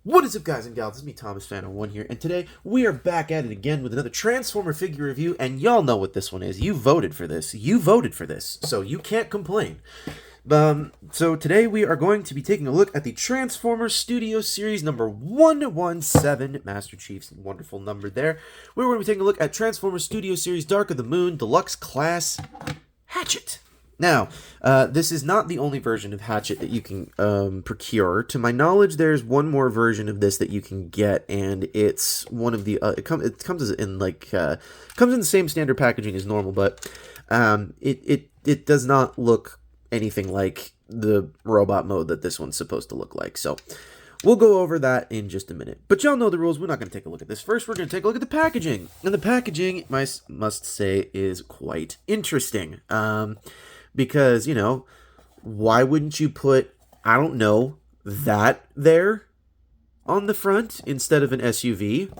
What is up, guys and gals? This is me, Thomas Fan01 here, and today we are back at it again with another Transformer figure review, and y'all know what this one is. You voted for this. So you can't complain. So today we are going to be taking a look at the Transformers Studio Series number 117, Master Chief's wonderful number there. We're going to be taking a look at Transformers Studio Series Dark of the Moon Deluxe Class Hatchet. Now, this is not the only version of Hatchet that you can procure. To my knowledge, there's one more version of this that you can get, and it's one of the it comes in comes in the same standard packaging as normal, but it does not look anything like the robot mode that this one's supposed to look like. So we'll go over that in just a minute. But y'all know the rules. We're not going to take a look at this. First, we're going to take a look at the packaging, and the packaging, I must say, is quite interesting. Because, you know, why wouldn't you put, I don't know, that there on the front instead of an SUV?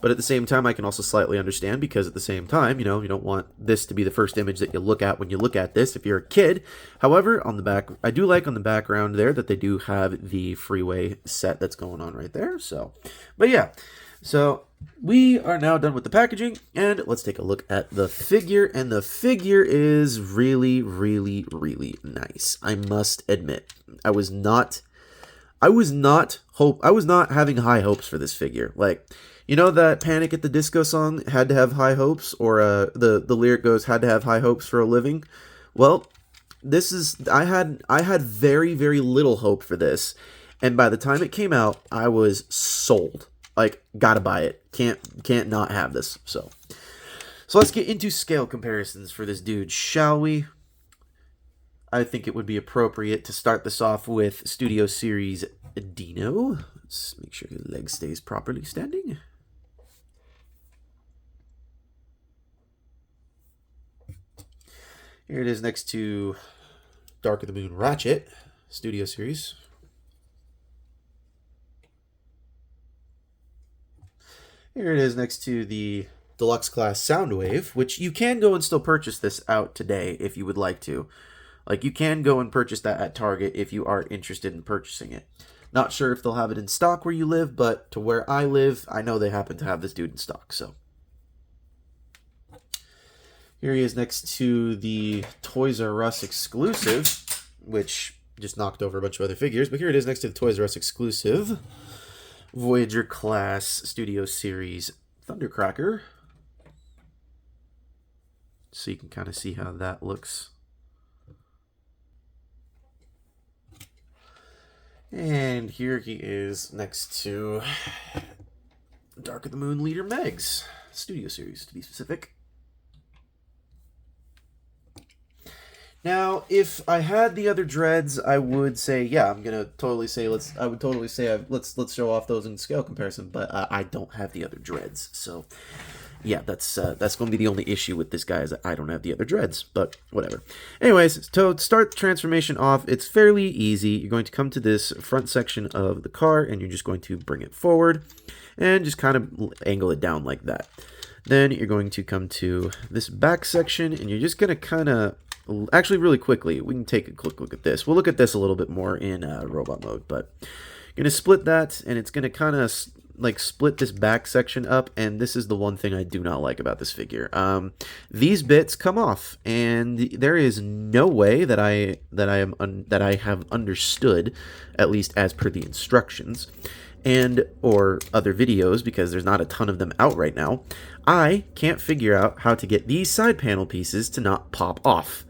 But at the same time, I can also slightly understand, because at the same time, you know, you don't want this to be the first image that you look at when you look at this if you're a kid. However, on the back, I do like on the background there that they do have the freeway set that's going on right there. So, but yeah. So we are now done with the packaging, and let's take a look at the figure. And the figure is really, really, really nice. I must admit, I was not having high hopes for this figure. Like, you know that Panic at the Disco song had to have high hopes, or the lyric goes had to have high hopes for a living. Well, this is I had very, very little hope for this, and by the time it came out, I was sold. Like, gotta buy it. Can't not have this. So let's get into scale comparisons for this dude, shall we? I think it would be appropriate to start this off with Studio Series Dino. Let's make sure his leg stays properly standing. Here it is next to Dark of the Moon Ratchet, Studio Series. Here it is next to the Deluxe Class Soundwave, which you can go and still purchase this out today if you would like to. Like, you can go and purchase that at Target if you are interested in purchasing it. Not sure if they'll have it in stock where you live, but to where I live, I know they happen to have this dude in stock, so. Here he is next to the Toys R Us exclusive, which just knocked over a bunch of other figures, but here it is next to the Toys R Us exclusive Voyager Class Studio Series Thundercracker. So you can kind of see how that looks. And here he is next to Dark of the Moon Leader Megs Studio Series, to be specific. Now, if I had the other dreads, I would say, yeah, I'm gonna totally say let's show off those in scale comparison. But I don't have the other dreads, so yeah, that's gonna be the only issue with this guy, is that I don't have the other dreads. But whatever. Anyways, to start the transformation off, it's fairly easy. You're going to come to this front section of the car, and you're just going to bring it forward, and just kind of angle it down like that. Then you're going to come to this back section, and you're just gonna kind of. Actually, really quickly, we can take a quick look at this. We'll look at this a little bit more in robot mode, but you're going to split that, and it's going to kind of like split this back section up, and this is the one thing I do not like about this figure. These bits come off, and there is no way that I have understood, at least as per the instructions, and or other videos, because there's not a ton of them out right now. I can't figure out how to get these side panel pieces to not pop off.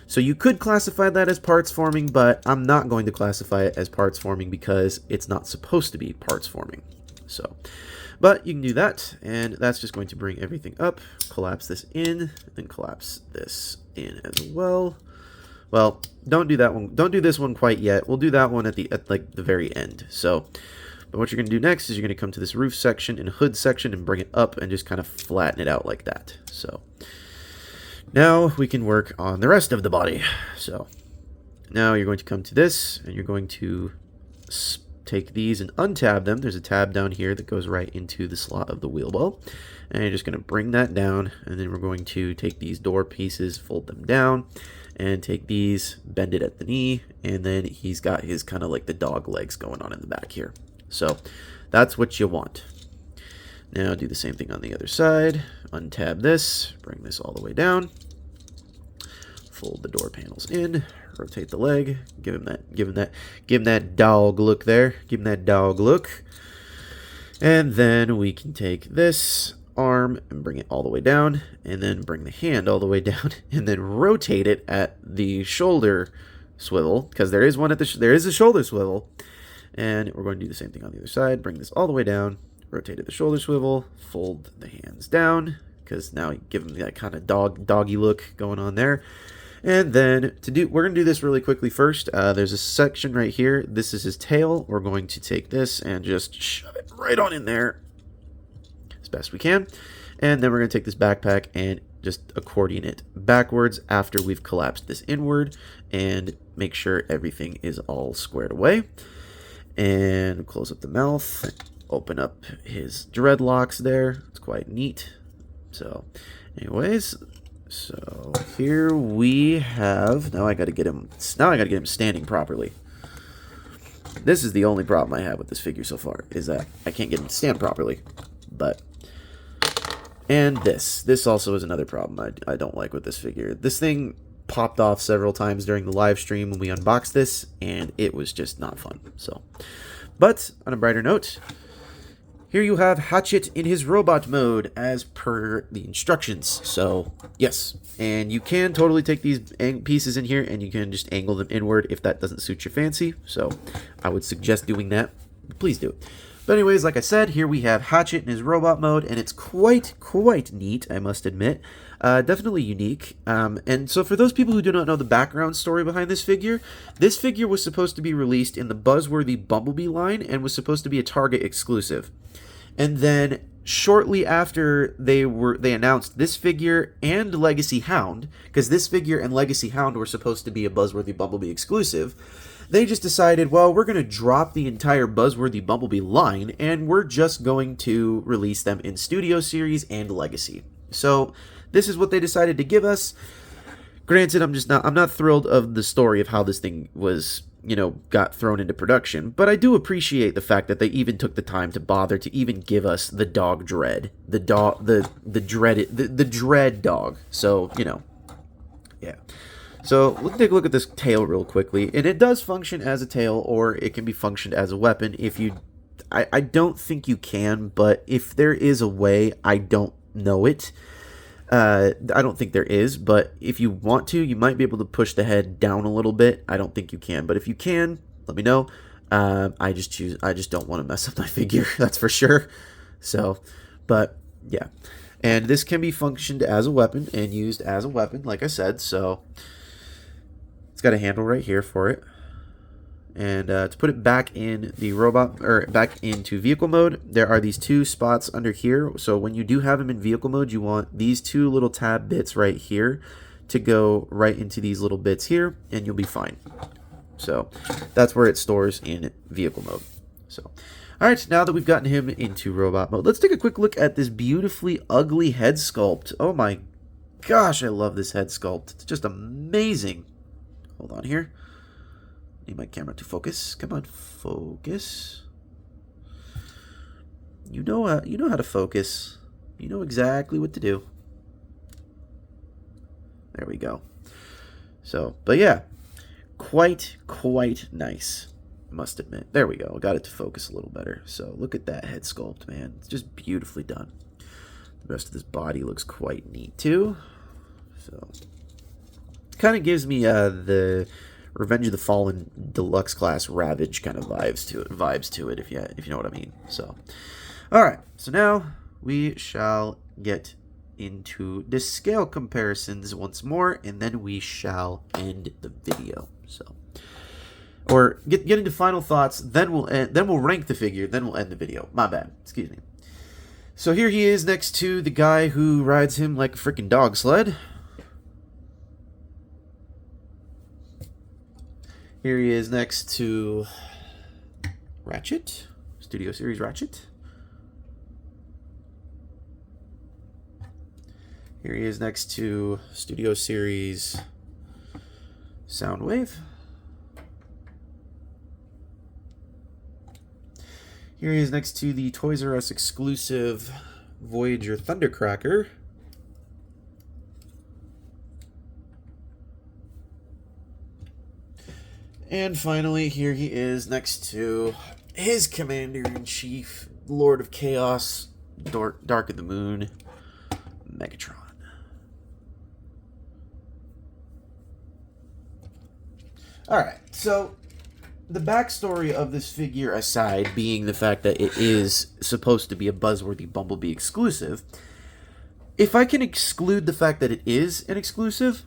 So you could classify that as parts forming, but I'm not going to classify it as parts forming because it's not supposed to be parts forming. So, but you can do that, and that's just going to bring everything up, collapse this in, and collapse this in as well. Well, don't do that one. Don't do this one quite yet. We'll do that one at like the very end. So, but what you're going to do next is you're going to come to this roof section and hood section and bring it up and just kind of flatten it out like that. So now we can work on the rest of the body. So now you're going to come to this, and you're going to take these and untab them. There's a tab down here that goes right into the slot of the wheel well. And you're just going to bring that down, and then we're going to take these door pieces, fold them down, and take these, bend it at the knee, and then he's got his kind of like the dog legs going on in the back here. So that's what you want. Now do the same thing on the other side. Untab this, bring this all the way down. Fold the door panels in, rotate the leg, give him that dog look there. Give him that dog look. And then we can take this arm and bring it all the way down, and then bring the hand all the way down, and then rotate it at the shoulder swivel, because there is one at there is a shoulder swivel. And we're going to do the same thing on the other side. Bring this all the way down, rotate at the shoulder swivel, fold the hands down, because now you give him that kind of doggy look going on there. And then we're going to do this really quickly first. There's a section right here. This is his tail. We're going to take this and just shove it right on in there as best we can. And then we're going to take this backpack and just accordion it backwards after we've collapsed this inward, and make sure everything is all squared away. And close up the mouth, open up his dreadlocks there. It's quite neat. So anyways, so here we have, now I got to get him standing properly. This is the only problem I have with this figure so far, is that I can't get him to stand properly. And this also is another problem I don't like with this figure. This thing popped off several times during the live stream when we unboxed this, and it was just not fun. So, but on a brighter note, here you have Hatchet in his robot mode as per the instructions. So, yes. And you can totally take these pieces in here and you can just angle them inward if that doesn't suit your fancy. So, I would suggest doing that. Please do it. But anyways, like I said, here we have Hatchet in his robot mode, and it's quite neat, I must admit. Definitely unique. And so for those people who do not know the background story behind this figure was supposed to be released in the Buzzworthy Bumblebee line and was supposed to be a Target exclusive. And then shortly after they announced this figure and Legacy Hound, because this figure and Legacy Hound were supposed to be a Buzzworthy Bumblebee exclusive, they just decided, well, we're going to drop the entire Buzzworthy Bumblebee line, and we're just going to release them in Studio Series and Legacy. So this is what they decided to give us. Granted, I'm not thrilled of the story of how this thing was, got thrown into production, but I do appreciate the fact that they even took the time to bother to even give us the dog Dread, the Dread dog. So, yeah. So let's take a look at this tail real quickly, and it does function as a tail, or it can be functioned as a weapon. I don't think you can, but if there is a way, I don't know it. I don't think there is, but if you want to, you might be able to push the head down a little bit. I don't think you can, but if you can, let me know. I just don't want to mess up my figure, that's for sure. So, but yeah. And this can be functioned as a weapon and used as a weapon, like I said, so it's got a handle right here for it. And to put it back in the robot, or back into vehicle mode, there are these two spots under here. So when you do have him in vehicle mode, you want these two little tab bits right here to go right into these little bits here, and you'll be fine. So that's where it stores in vehicle mode. So, all right, now that we've gotten him into robot mode, let's take a quick look at this beautifully ugly head sculpt. Oh my gosh, I love this head sculpt. It's just amazing. Hold on here. Need my camera to focus. Come on, focus. You know how to focus. You know exactly what to do. There we go. So, but yeah, quite nice, I must admit. There we go. I got it to focus a little better. So look at that head sculpt, man. It's just beautifully done. The rest of this body looks quite neat too. So, kind of gives me the Revenge of the Fallen Deluxe Class Ravage kind of vibes to it, if you know what I mean. So, all right. So now we shall get into the scale comparisons once more, and then we shall end the video. So, or get into final thoughts. Then we'll rank the figure. Then we'll end the video. My bad. Excuse me. So here he is next to the guy who rides him like a freaking dog sled. Here he is next to Ratchet, Studio Series Ratchet. Here he is next to Studio Series Soundwave. Here he is next to the Toys R Us exclusive Voyager Thundercracker. And finally, here he is next to his Commander-in-Chief, Lord of Chaos, Dark of the Moon, Megatron. Alright, so the backstory of this figure aside, being the fact that it is supposed to be a buzzworthy Bumblebee exclusive, if I can exclude the fact that it is an exclusive,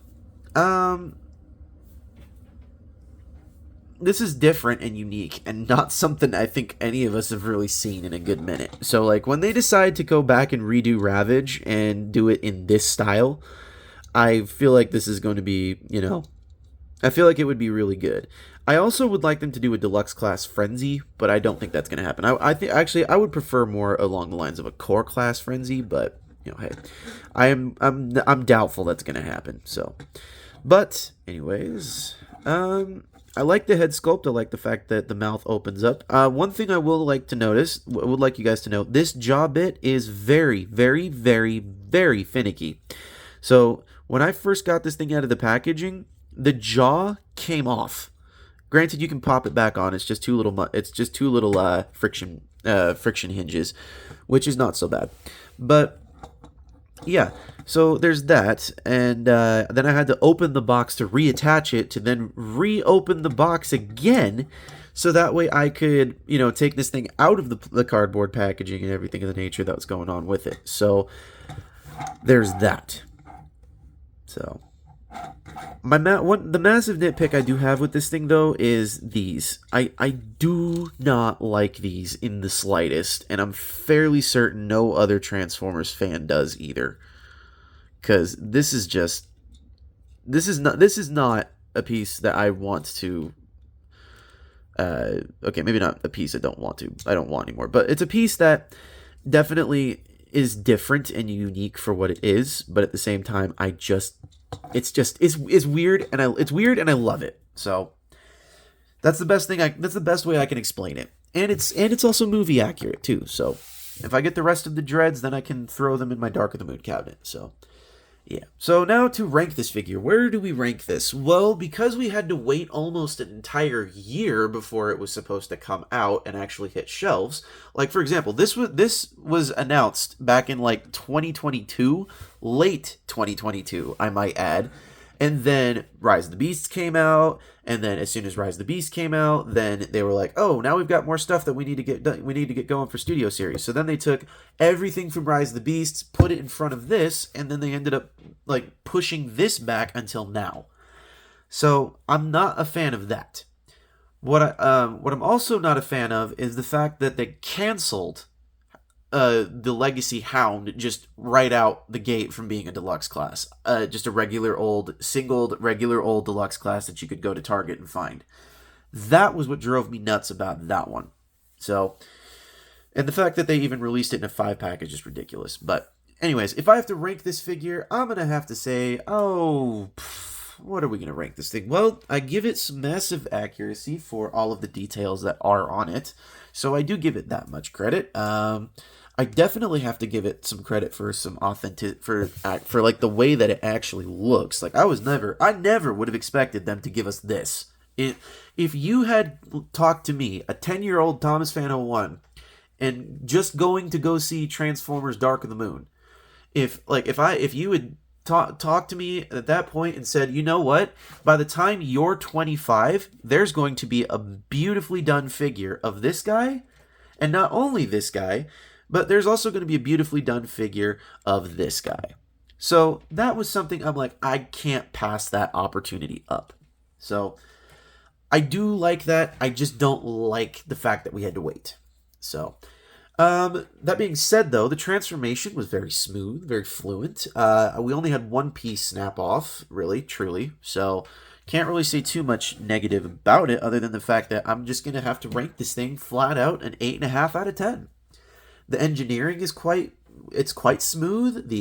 this is different and unique and not something I think any of us have really seen in a good minute. So, like, when they decide to go back and redo Ravage and do it in this style, I feel like this is going to be, you know, I feel like it would be really good. I also would like them to do a deluxe class Frenzy, but I don't think that's going to happen. I think actually I would prefer more along the lines of a core class Frenzy, but you know, hey, I'm doubtful that's going to happen. So, but anyways, I like the head sculpt. I like the fact that the mouth opens up. One thing I will like to notice, would like you guys to know, this jaw bit is very, very, very, very finicky. So when I first got this thing out of the packaging, the jaw came off. Granted, you can pop it back on. It's just two little friction hinges, which is not so bad. But yeah, so there's that, and then I had to open the box to reattach it, to then reopen the box again, so that way I could, you know, take this thing out of the cardboard packaging and everything of the nature that was going on with it. So there's that. So the massive nitpick I do have with this thing, though, is these. I do not like these in the slightest, and I'm fairly certain no other Transformers fan does either. Because this is not a piece that I want to. Okay, maybe not a piece I don't want anymore, but it's a piece that definitely is different and unique for what it is. But at the same time, it's weird, and I love it. So that's the best thing. That's the best way I can explain it, and it's also movie accurate too. So if I get the rest of the dreads, then I can throw them in my Dark of the Moon cabinet. So yeah. So now to rank this figure, where do we rank this? Well, because we had to wait almost an entire year before it was supposed to come out and actually hit shelves. Like, for example, this was announced back in like 2022, late 2022, I might add. And then Rise of the Beasts came out, and then as soon as Rise of the Beasts came out, then they were like, "Oh, now we've got more stuff that we need to get done. We need to get going for Studio Series." So then they took everything from Rise of the Beasts, put it in front of this, and then they ended up like pushing this back until now. So I'm not a fan of that. What I'm also not a fan of is the fact that they canceled the Legacy Hound just right out the gate from being a deluxe class. Just a regular old deluxe class that you could go to Target and find. That was what drove me nuts about that one. So, and the fact that they even released it in a 5-pack is just ridiculous. But anyways, if I have to rank this figure, I'm going to have to say, what are we going to rank this thing? Well, I give it some massive accuracy for all of the details that are on it. So I do give it that much credit. I definitely have to give it some credit for some for like the way that it actually looks. Like I never would have expected them to give us this. If you had talked to me, a 10-year-old Thomas Fan 01, and just going to go see Transformers Dark of the Moon, if you had talked to me at that point and said, you know what, by the time you're 25, there's going to be a beautifully done figure of this guy, and not only this guy, but there's also going to be a beautifully done figure of this guy. So that was something I'm like, I can't pass that opportunity up. So I do like that. I just don't like the fact that we had to wait. So that being said, though, the transformation was very smooth, very fluent. We only had one piece snap off, really, truly. So can't really say too much negative about it other than the fact that I'm just going to have to rank this thing flat out an 8.5 out of 10. The engineering is quite it's quite smooth.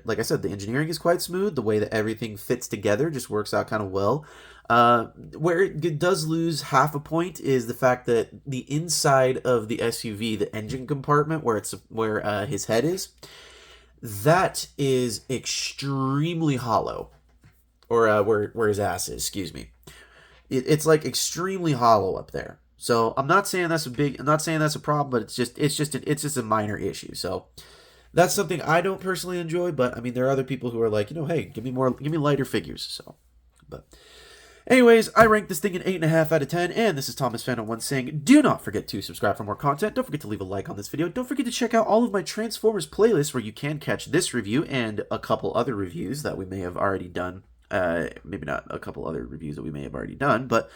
Like I said, the engineering is quite smooth. The way that everything fits together just works out kind of well. Where it does lose half a point is the fact that the inside of the SUV, the engine compartment where his head is, that is extremely hollow, or where his ass is. Excuse me. It's like extremely hollow up there. So I'm not saying that's a problem, but it's just a minor issue. So that's something I don't personally enjoy, but I mean there are other people who are like, hey, give me lighter figures. So, but anyways, I rank this thing an 8.5 out of 10, and this is Thomas Phantom 1 saying, do not forget to subscribe for more content. Don't forget to leave a like on this video. Don't forget to check out all of my Transformers playlists where you can catch this review and a couple other reviews that we may have already done. Maybe not a couple other reviews that we may have already done, but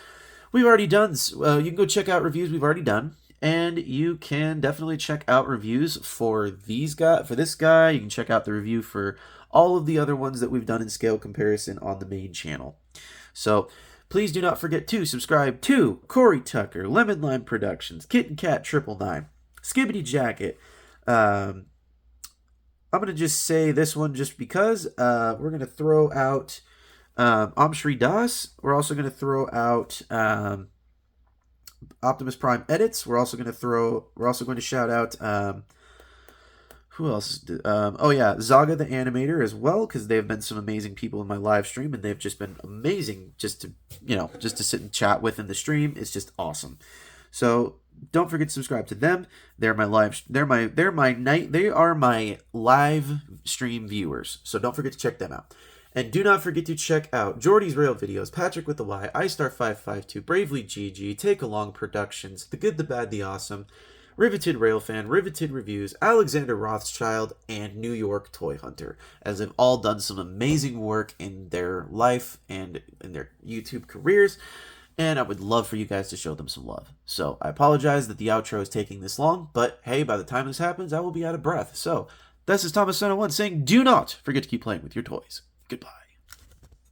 we've already done. You can go check out reviews we've already done, and you can definitely check out reviews for this guy. You can check out the review for all of the other ones that we've done in scale comparison on the main channel. So please do not forget to subscribe to Corey Tucker, Lemon Lime Productions, Kitten Cat 999, Skibbity Jacket. I'm gonna just say this one just because we're gonna throw out Amshri Das. We're also going to throw out Optimus Prime Edits. We're also going to shout out who else? Zaga the Animator as well, because they've been some amazing people in my live stream, and they've just been amazing just to sit and chat with in the stream. It's just awesome. So don't forget to subscribe to them. They are my live stream viewers. So don't forget to check them out. And do not forget to check out Jordy's Rail Videos, Patrick with the Y, iStar552, Bravely GG, Take Along Productions, The Good, the Bad, the Awesome, Riveted Railfan, Riveted Reviews, Alexander Rothschild, and New York Toy Hunter, as they've all done some amazing work in their life and in their YouTube careers, and I would love for you guys to show them some love. So I apologize that the outro is taking this long, but hey, by the time this happens, I will be out of breath. So this is Thomas Phantom 1 saying, do not forget to keep playing with your toys. Goodbye.